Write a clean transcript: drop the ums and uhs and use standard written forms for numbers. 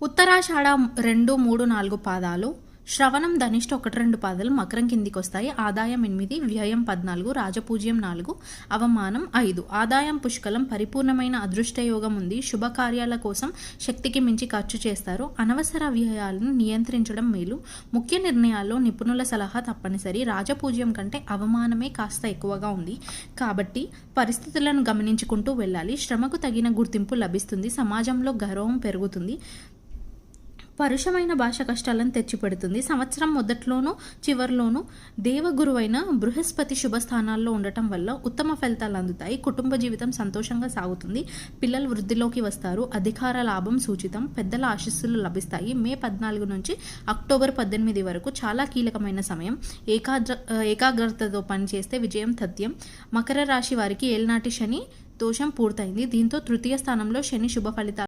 ఉత్తరాషాఢ 2, 3, 4 పాదాలు, శ్రవణం ధనిష్ట 1, 2 పాదాలు మకరం కిందికి వస్తాయి. ఆదాయం 8, వ్యయం 14, రాజపూజ్యం 4, అవమానం 5. ఆదాయం పుష్కలం, పరిపూర్ణమైన అదృష్టయోగం ఉంది. శుభకార్యాల కోసం శక్తికి మించి ఖర్చు చేస్తారు. అనవసర వ్యయాలను నియంత్రించడం మేలు. ముఖ్య నిర్ణయాల్లో నిపుణుల సలహా తప్పనిసరి. రాజపూజ్యం కంటే అవమానమే కాస్త ఎక్కువగా ఉంది కాబట్టి పరిస్థితులను గమనించుకుంటూ వెళ్ళాలి. శ్రమకు తగిన గుర్తింపు లభిస్తుంది. సమాజంలో గౌరవం పెరుగుతుంది. పరుషమైన భాష కష్టాలను తెచ్చిపెడుతుంది. సంవత్సరం మొదట్లోనూ చివరిలోనూ దేవగురువైన బృహస్పతి శుభస్థానాల్లో ఉండటం వల్ల ఉత్తమ ఫలితాలు అందుతాయి. కుటుంబ జీవితం సంతోషంగా సాగుతుంది. పిల్లలు వృద్ధిలోకి వస్తారు. అధికార లాభం సూచితం. పెద్దల ఆశీస్సులు లభిస్తాయి. మే 14 నుంచి అక్టోబర్ 18 వరకు చాలా కీలకమైన సమయం. ఏకాగ్రతతో పనిచేస్తే విజయం తథ్యం. మకర రాశి వారికి ఏళ్నాటి శని దోషం పూర్తయింది. దీంతో తృతీయ స్థానంలో శని శుభ ఫలితాలు